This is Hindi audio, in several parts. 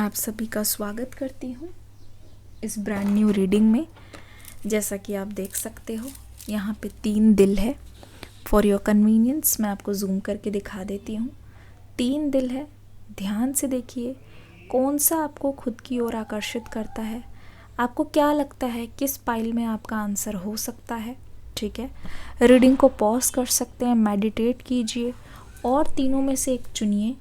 आप सभी का स्वागत करती हूँ इस ब्रांड न्यू रीडिंग में। जैसा कि आप देख सकते हो यहाँ पे 3 दिल है। फॉर योर कन्वीनियंस मैं आपको जूम करके दिखा देती हूँ। 3 दिल है, ध्यान से देखिए कौन सा आपको खुद की ओर आकर्षित करता है। आपको क्या लगता है किस पाइल में आपका आंसर हो सकता है। ठीक है, रीडिंग को पॉज कर सकते हैं, मेडिटेट कीजिए और तीनों में से एक चुनिए।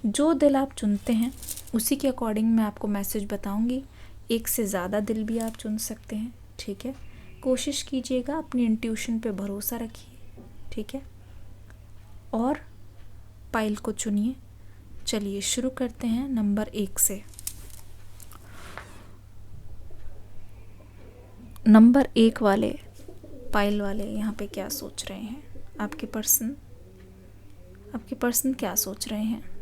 जो दिल आप चुनते हैं उसी के अकॉर्डिंग मैं आपको मैसेज बताऊंगी। एक से ज़्यादा दिल भी आप चुन सकते हैं। ठीक है, कोशिश कीजिएगा, अपनी इंट्यूशन पे भरोसा रखिए। ठीक है, और पाइल को चुनिए। चलिए शुरू करते हैं नंबर 1 से। नंबर 1 वाले पाइल वाले यहाँ पे क्या सोच रहे हैं? आपके पर्सन क्या सोच रहे हैं?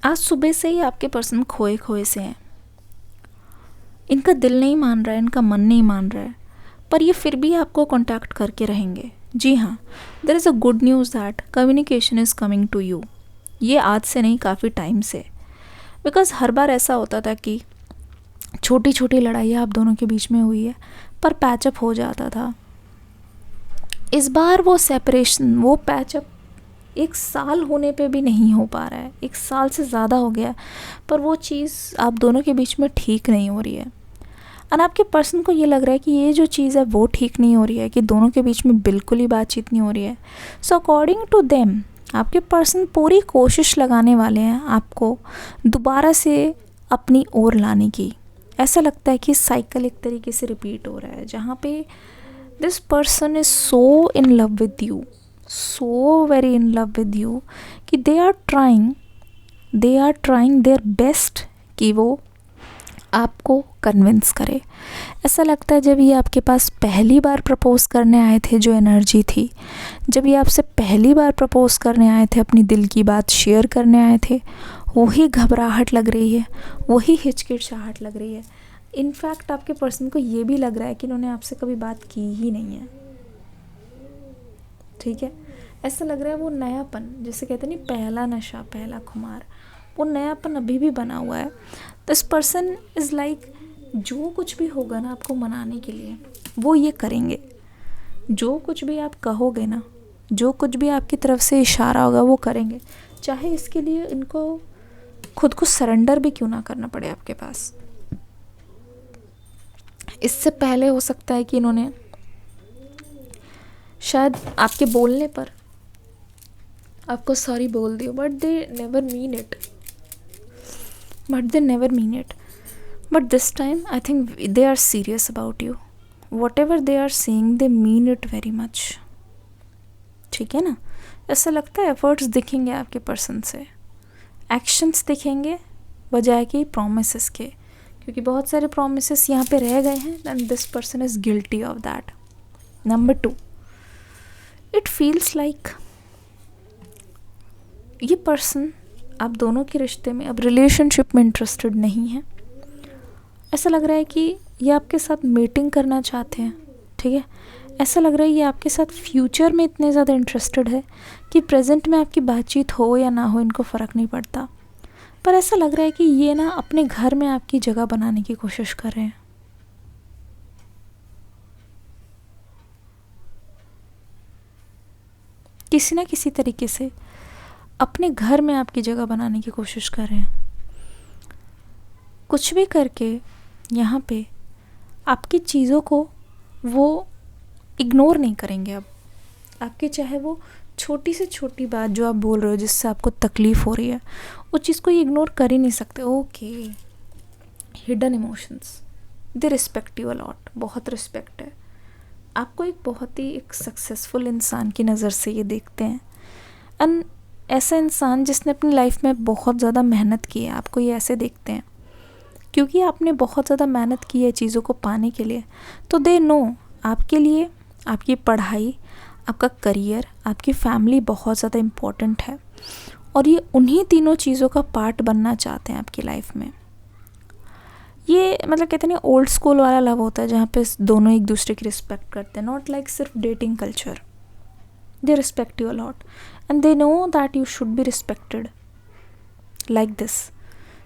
आज सुबह से ही आपके पर्सन खोए खोए से हैं। इनका दिल नहीं मान रहा है, इनका मन नहीं मान रहा है, पर ये फिर भी आपको कांटेक्ट करके रहेंगे। जी हाँ, there is a good news that communication is coming to you. ये आज से नहीं, काफ़ी टाइम से। बिकॉज़ हर बार ऐसा होता था कि छोटी छोटी लड़ाइयाँ आप दोनों के बीच में हुई है पर पैचअप हो जाता था। इस बार वो सेपरेशन, वो पैचअप 1 साल होने पे भी नहीं हो पा रहा है। 1 साल से ज़्यादा हो गया पर वो चीज़ आप दोनों के बीच में ठीक नहीं हो रही है। और आपके पर्सन को ये लग रहा है कि ये जो चीज़ है वो ठीक नहीं हो रही है, कि दोनों के बीच में बिल्कुल ही बातचीत नहीं हो रही है। सो अकॉर्डिंग टू देम आपके पर्सन पूरी कोशिश लगाने वाले हैं आपको दोबारा से अपनी ओर लाने की। ऐसा लगता है कि साइकिल एक तरीके से रिपीट हो रहा है, जहाँ पे this person is so in love with you, so very in love with you कि they are trying their best कि वो आपको कन्विंस करे। ऐसा लगता है जब ये आपके पास पहली बार प्रपोज करने आए थे, जो एनर्जी थी, जब ये आपसे पहली बार प्रपोज करने आए थे, अपनी दिल की बात शेयर करने आए थे, वही घबराहट लग रही है, वही हिचकिचाहट लग रही है। इनफैक्ट आपके पर्सन को ये भी लग रहा है कि इन्होंने आपसे कभी बात की ही नहीं है। ठीक है, ऐसा लग रहा है वो नयापन, जैसे कहते नहीं, पहला नशा पहला खुमार, वो नयापन अभी भी बना हुआ है। दिस पर्सन इज़ लाइक जो कुछ भी होगा ना आपको मनाने के लिए वो ये करेंगे। जो कुछ भी आप कहोगे ना, जो कुछ भी आपकी तरफ से इशारा होगा वो करेंगे, चाहे इसके लिए इनको खुद को सरेंडर भी क्यों ना करना पड़े आपके पास। इससे पहले हो सकता है कि इन्होंने शायद आपके बोलने पर आपको सॉरी बोल दियो, but they never mean it. But this time I think they are serious about you. Whatever they are saying they mean it very much. ठीक है ना, ऐसा लगता है एफर्ट्स दिखेंगे आपके पर्सन से, एक्शंस दिखेंगे बजाय कि प्रोमिसेस के, क्योंकि बहुत सारे प्रोमिसेस यहाँ पे रह गए हैं and this person is guilty of that. Number 2, it feels like ये पर्सन आप दोनों के रिश्ते में, अब रिलेशनशिप में इंटरेस्टेड नहीं है। ऐसा लग रहा है कि ये आपके साथ मीटिंग करना चाहते हैं। ठीक है, ऐसा लग रहा है ये आपके साथ फ्यूचर में इतने ज़्यादा इंटरेस्टेड है कि प्रेजेंट में आपकी बातचीत हो या ना हो इनको फ़र्क नहीं पड़ता। पर ऐसा लग रहा है कि ये ना अपने घर में आपकी जगह बनाने की कोशिश कर रहे हैं। किसी ना किसी तरीके से अपने घर में आपकी जगह बनाने की कोशिश कर रहे हैं। कुछ भी करके यहाँ पे आपकी चीज़ों को वो इग्नोर नहीं करेंगे। अब आपके चाहे वो छोटी से छोटी बात जो आप बोल रहे हो जिससे आपको तकलीफ़ हो रही है, उस चीज़ को ये इग्नोर कर ही नहीं सकते। Okay, hidden emotions, they respect you allot, बहुत रिस्पेक्ट है आपको। एक बहुत ही एक सक्सेसफुल इंसान की नज़र से ये देखते हैं। एंड ऐसा इंसान जिसने अपनी लाइफ में बहुत ज़्यादा मेहनत की है, आपको ये ऐसे देखते हैं क्योंकि आपने बहुत ज़्यादा मेहनत की है चीज़ों को पाने के लिए। तो दे नो आपके लिए आपकी पढ़ाई, आपका करियर, आपकी फैमिली बहुत ज़्यादा इम्पोर्टेंट है और ये उन्हीं तीनों चीज़ों का पार्ट बनना चाहते हैं आपकी लाइफ में। ये मतलब कहते हैं ओल्ड स्कूल वाला लव होता है जहाँ पे दोनों एक दूसरे की रिस्पेक्ट करते हैं, नॉट लाइक सिर्फ dating culture. They respect you a lot and they know that you should be respected like this.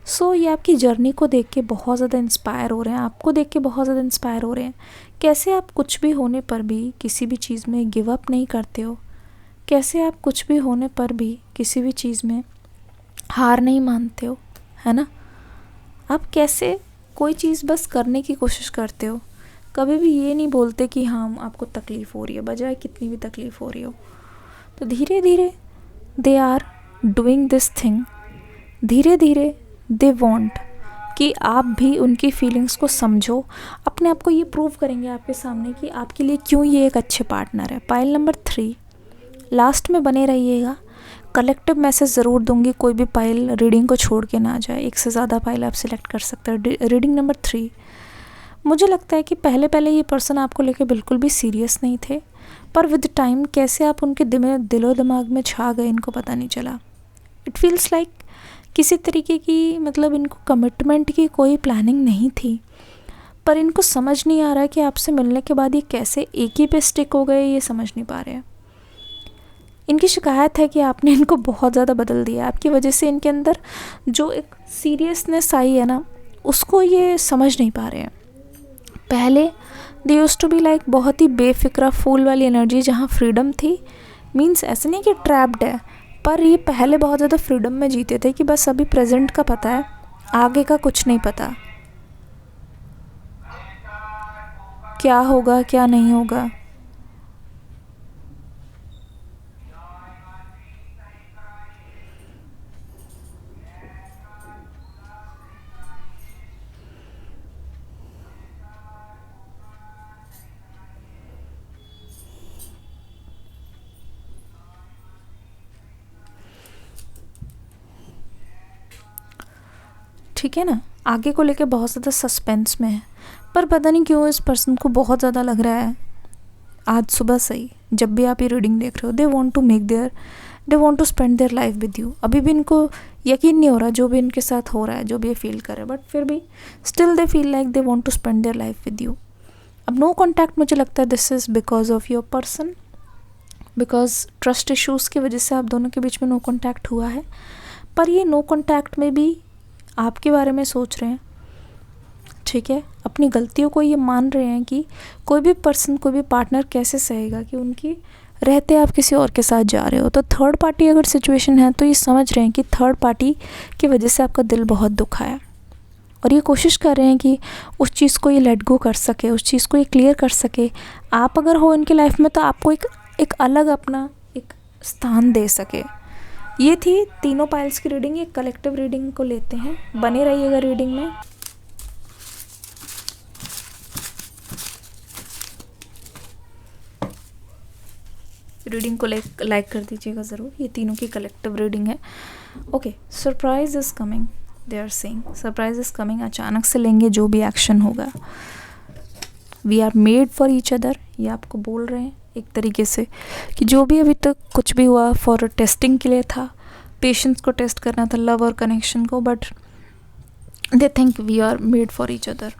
So ये आपकी जर्नी को देख के बहुत ज़्यादा इंस्पायर हो रहे हैं, आपको देख के बहुत ज़्यादा इंस्पायर हो रहे हैं. कैसे आप कुछ भी होने पर भी किसी भी चीज़ में गिव अप नहीं करते हो, कैसे आप कुछ भी होने पर भी किसी भी चीज़ में हार नहीं मानते हो, है ना. आप कैसे कोई चीज़ बस करने की कोशिश करते हो, कभी भी ये नहीं बोलते कि हाँ आपको तकलीफ़ हो रही है, बजाय कितनी भी तकलीफ़ हो रही हो. तो धीरे धीरे they are doing this thing, धीरे धीरे दे वांट कि आप भी उनकी फीलिंग्स को समझो, अपने आप को ये प्रूव करेंगे आपके सामने कि आपके लिए क्यों ये एक अच्छे पार्टनर है. पाइल नंबर 3, लास्ट में बने रहिएगा. कलेक्टिव मैसेज ज़रूर दूंगी, कोई भी पाइल रीडिंग को छोड़ के ना जाए. एक से ज़्यादा पाइल आप सिलेक्ट कर सकते हैं. रीडिंग नंबर 3, मुझे लगता है कि पहले पहले ये पर्सन आपको लेके बिल्कुल भी सीरियस नहीं थे, पर विद टाइम कैसे आप उनके दिलो दिमाग में छा गए इनको पता नहीं चला. इट फील्स लाइक किसी तरीके की मतलब इनको कमिटमेंट की कोई प्लानिंग नहीं थी, पर इनको समझ नहीं आ रहा है कि आपसे मिलने के बाद ये कैसे एक ही पे स्टिक हो गए, ये समझ नहीं पा रहे हैं. इनकी शिकायत है कि आपने इनको बहुत ज़्यादा बदल दिया. आपकी वजह से इनके अंदर जो एक सीरियसनेस आई है ना, उसको ये समझ नहीं पा रहे हैं. पहले they used to be like बहुत ही बेफिक्रा फूल वाली एनर्जी, जहाँ फ्रीडम थी. मीन्स ऐसे नहीं कि ट्रैप्ड है, पर ये पहले बहुत ज़्यादा फ्रीडम में जीते थे कि बस अभी प्रेजेंट का पता है, आगे का कुछ नहीं पता, क्या होगा क्या नहीं होगा. ठीक है ना. आगे को लेके बहुत ज़्यादा सस्पेंस में है, पर पता नहीं क्यों इस पर्सन को बहुत ज़्यादा लग रहा है आज सुबह से ही, जब भी आप ये रीडिंग देख रहे हो, they want to spend their life with you. अभी भी इनको यकीन नहीं हो रहा जो भी इनके साथ हो रहा है, जो भी ये फील कर रहे हैं, बट फिर भी still they feel like they want to spend their life with you. अब नो कॉन्टैक्ट, मुझे लगता है this is because of your person, because trust issues की वजह से आप दोनों के बीच में नो कॉन्टैक्ट हुआ है. पर ये नो कॉन्टैक्ट में भी आपके बारे में सोच रहे हैं, ठीक है. अपनी गलतियों को ये मान रहे हैं कि कोई भी पर्सन, कोई भी पार्टनर कैसे सहेगा कि उनकी रहते आप किसी और के साथ जा रहे हो. तो थर्ड पार्टी अगर सिचुएशन है तो ये समझ रहे हैं कि थर्ड पार्टी की वजह से आपका दिल बहुत दुखा है, और ये कोशिश कर रहे हैं कि उस चीज़ को ये लेट गो कर सके, उस चीज़ को ये क्लियर कर सके. आप अगर हो इनकी लाइफ में तो आपको एक अलग अपना एक स्थान दे सके. ये थी तीनों पाइल्स की रीडिंग. एक कलेक्टिव रीडिंग को लेते हैं, बने रहिएगा रीडिंग में. रीडिंग को लाइक कर दीजिएगा ज़रूर. ये तीनों की कलेक्टिव रीडिंग है. Okay, surprise is coming, they are saying surprise is coming. अचानक से लेंगे जो भी एक्शन होगा. We are made for each other, ये आपको बोल रहे हैं एक तरीके से कि जो भी अभी तक कुछ भी हुआ फॉर टेस्टिंग के लिए था, पेशेंस को टेस्ट करना था, लव और कनेक्शन को, but they think we are made for each other.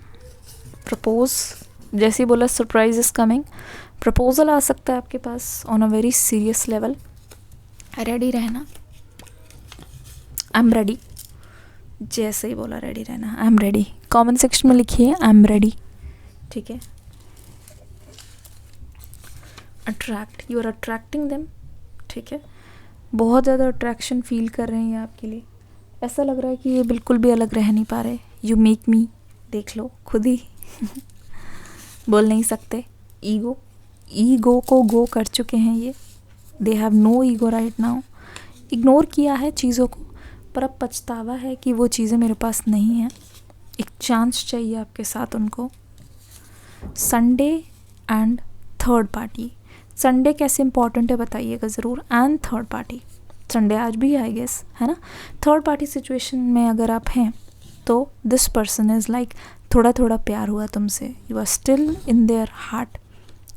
Propose, जैसे ही बोला सरप्राइज इज़ कमिंग, प्रपोजल आ सकता है आपके पास on a very serious level. Ready रहना, आई एम रेडी. जैसे ही बोला रेडी रहना, I am ready. Comment section में लिखिए आई एम रेडी, ठीक है. Attract, you are attracting them, ठीक है. बहुत ज़्यादा अट्रैक्शन फील कर रहे हैं ये आपके लिए. ऐसा लग रहा है कि ये बिल्कुल भी अलग रह नहीं पा रहे. यू मेक मी, देख लो खुद ही बोल नहीं सकते. ईगो को गो कर चुके हैं ये. They have no ego right now. Ignore किया है चीज़ों को, पर अब पछतावा है कि वो चीज़ें मेरे पास नहीं हैं. एक चांस चाहिए आपके साथ उनको. Sunday and third party. Sunday कैसे इंपॉर्टेंट है बताइएगा ज़रूर. एंड थर्ड पार्टी, संडे आज भी आई गेस, है ना. थर्ड पार्टी सिचुएशन में अगर आप हैं तो दिस पर्सन इज़ लाइक थोड़ा थोड़ा प्यार हुआ तुमसे. You are still in their heart.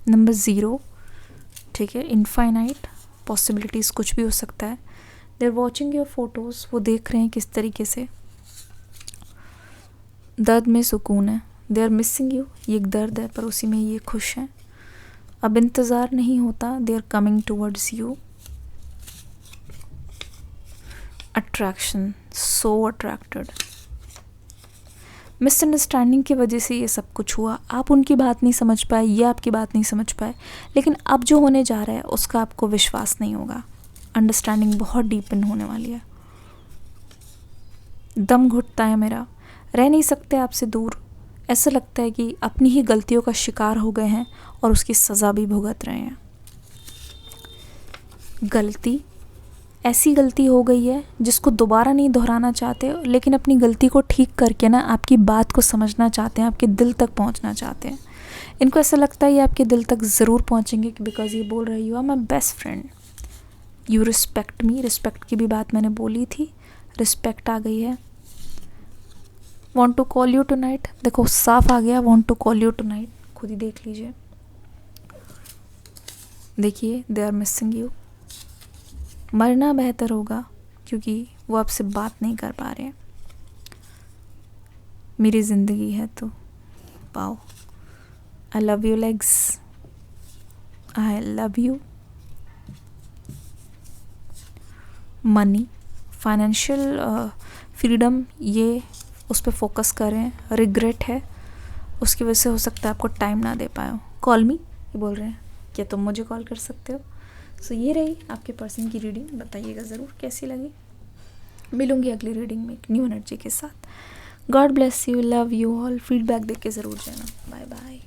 Number 0, ठीक है. इनफाइनाइट पॉसिबिलिटीज़, कुछ भी हो सकता है. They are watching your photos, वो देख रहे हैं किस तरीके से. दर्द में सुकून है. दे आर मिसिंग यू, ये एक दर्द है पर उसी में ये खुश हैं. अब इंतज़ार नहीं होता, they are coming towards you. Attraction, so attracted. Misunderstanding की वजह से ये सब कुछ हुआ, आप उनकी बात नहीं समझ पाए, ये आपकी बात नहीं समझ पाए, लेकिन अब जो होने जा रहा है उसका आपको विश्वास नहीं होगा। अंडरस्टैंडिंग बहुत डीपन होने वाली है। दम घुटता है मेरा, रह नहीं सकते आपसे दूर। ऐसा लगता है कि अपनी ही गलतियों का शिकार हो गए हैं और उसकी सज़ा भी भुगत रहे हैं। गलती, ऐसी गलती हो गई है जिसको दोबारा नहीं दोहराना चाहते, लेकिन अपनी गलती को ठीक करके ना आपकी बात को समझना चाहते हैं, आपके दिल तक पहुंचना चाहते हैं। इनको ऐसा लगता है ये आपके दिल तक ज़रूर पहुंचेंगे बिकॉज ये बोल रही हो my best friend, you respect me. Respect की भी बात मैंने बोली थी, रिस्पेक्ट आ गई है। Want to call you tonight, देखो साफ आ गया, want to call you tonight, खुद ही देख लीजिए। देखिए दे आर मिसिंग यू। मरना बेहतर होगा क्योंकि वो आपसे बात नहीं कर पा रहे हैं। मेरी ज़िंदगी है तो पाओ। I love you legs, I love you. Money, financial freedom, ये उस पर फोकस करें। रिग्रेट है, उसकी वजह से हो सकता है आपको टाइम ना दे पाए हो। कॉल मी, ये बोल रहे हैं, क्या तुम मुझे कॉल कर सकते हो? सो ये रही आपके पर्सन की रीडिंग, बताइएगा ज़रूर कैसी लगी। मिलूंगी अगली रीडिंग में एक न्यू एनर्जी के साथ। God bless you, love you all. Feedback देख के ज़रूर जाना। Bye bye.